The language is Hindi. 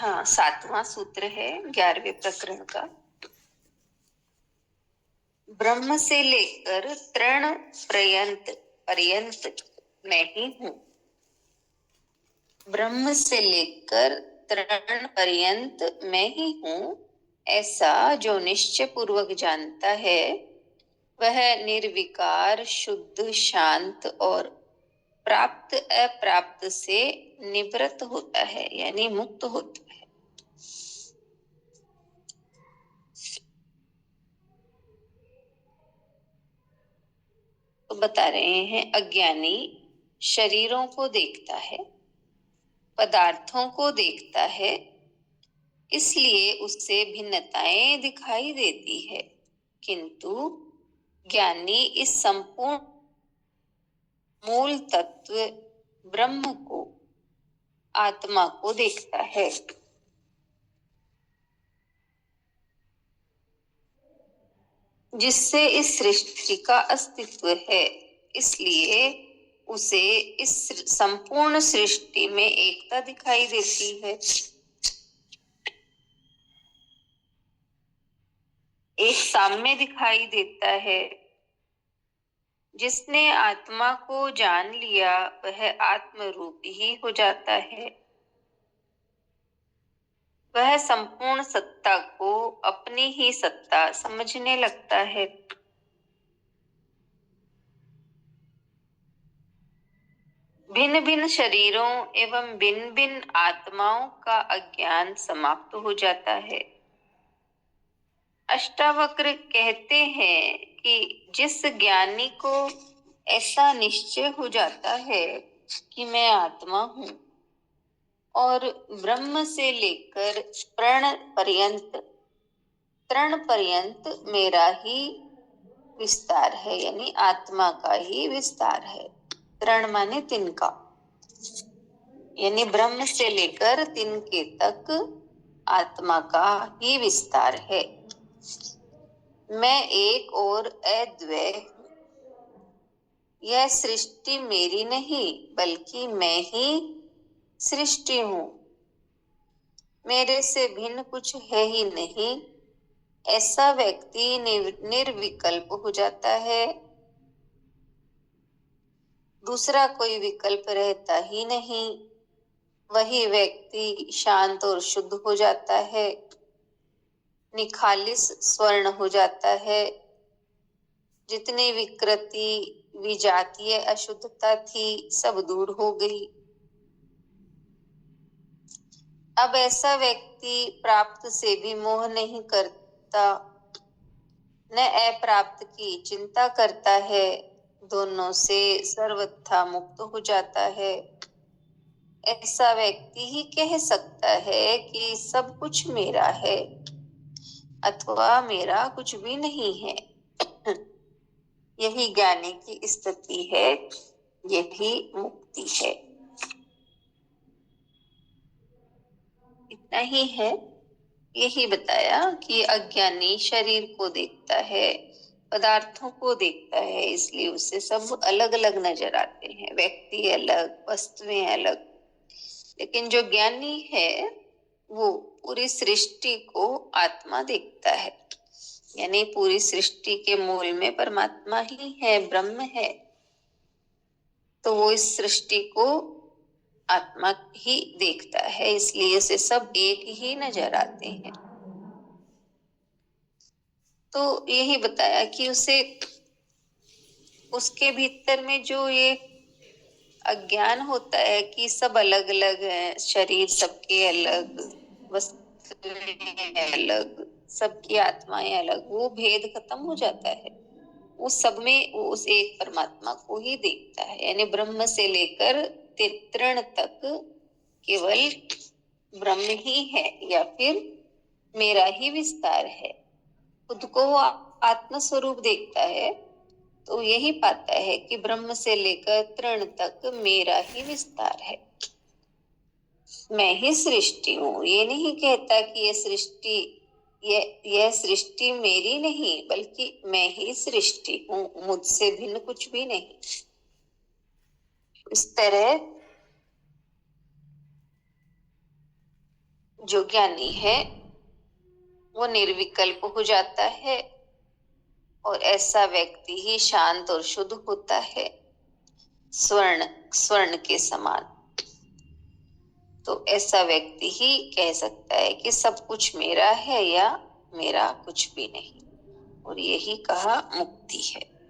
हाँ, 7वां सूत्र है 11वें प्रकरण का। ब्रह्म से लेकर तृण पर्यंत मैं ही हूँ। ब्रह्म से लेकर तृण पर्यंत मैं ही हूँ, ऐसा जो निश्चय पूर्वक जानता है वह निर्विकार, शुद्ध, शांत और प्राप्त अप्राप्त से निवृत्त होता है, यानी मुक्त होता है। तो बता रहे हैं, अज्ञानी शरीरों को देखता है, पदार्थों को देखता है, इसलिए उससे भिन्नताएं दिखाई देती है, किंतु ज्ञानी इस संपूर्ण मूल तत्व ब्रह्म को, आत्मा को देखता है। जिससे इस सृष्टि का अस्तित्व है, इसलिए उसे इस संपूर्ण सृष्टि में एकता दिखाई देती है। एक साम्य दिखाई देता है। जिसने आत्मा को जान लिया वह आत्म रूप ही हो जाता है। वह संपूर्ण सत्ता को अपनी ही सत्ता समझने लगता है। भिन्न भिन्न शरीरों एवं भिन्न भिन्न आत्माओं का अज्ञान समाप्त हो जाता है। अष्टावक्र कहते हैं कि जिस ज्ञानी को ऐसा निश्चय हो जाता है कि मैं आत्मा हूँ और ब्रह्म से लेकर तृण पर्यंत मेरा ही विस्तार है, यानी आत्मा का ही विस्तार है। तृण माने तिनका, यानी ब्रह्म से लेकर तिनके तक आत्मा का ही विस्तार है। मैं एक और अद्वय हूँ। यह सृष्टि मेरी नहीं बल्कि मैं ही सृष्टि हूँ। मेरे से भिन्न कुछ है ही नहीं, ऐसा व्यक्ति निर्विकल्प हो जाता है। दूसरा कोई विकल्प रहता ही नहीं। वही व्यक्ति शांत और शुद्ध हो जाता है, निखालिस स्वर्ण हो जाता है। जितनी विकृति, विजातीय अशुद्धता थी, सब दूर हो गई। अब ऐसा व्यक्ति प्राप्त से भी मोह नहीं करता, न अप्राप्त की चिंता करता है। दोनों से सर्वथा मुक्त हो जाता है। ऐसा व्यक्ति ही कह सकता है कि सब कुछ मेरा है अथवा मेरा कुछ भी नहीं है। यही ज्ञानी की स्थिति है, यही मुक्ति है। इतना ही है। यही बताया कि अज्ञानी शरीर को देखता है, पदार्थों को देखता है, इसलिए उससे सब अलग अलग नजर आते हैं, व्यक्ति अलग, वस्तुएं अलग। लेकिन जो ज्ञानी है वो पूरी सृष्टि को आत्मा देखता है, यानी पूरी सृष्टि के मूल में परमात्मा ही है, ब्रह्म है। तो वो इस सृष्टि को आत्मा ही देखता है, इसलिए उसे सब एक ही नजर आते हैं। तो यही बताया कि उसे, उसके भीतर में जो ये अज्ञान होता है कि सब अलग अलग है, शरीर सबके अलग, वस्तुएं अलग, सबकी आत्माएं अलग, वो भेद खत्म हो जाता है। उस सब में वो उस एक परमात्मा को ही देखता है, यानी ब्रह्म से लेकर तृण तक केवल ब्रह्म ही है या फिर मेरा ही विस्तार है। खुद को वो आत्म स्वरूप देखता है तो यही पाता है कि ब्रह्म से लेकर तृण तक मेरा ही विस्तार है। मैं ही सृष्टि हूँ। ये नहीं कहता कि यह सृष्टि मेरी नहीं बल्कि मैं ही सृष्टि हूँ, मुझसे भिन्न कुछ भी नहीं। इस तरह जो ज्ञानी है वो निर्विकल्प हो जाता है, और ऐसा व्यक्ति ही शांत और शुद्ध होता है, स्वर्ण स्वर्ण के समान। तो ऐसा व्यक्ति ही कह सकता है कि सब कुछ मेरा है या मेरा कुछ भी नहीं, और यही कहा मुक्ति है।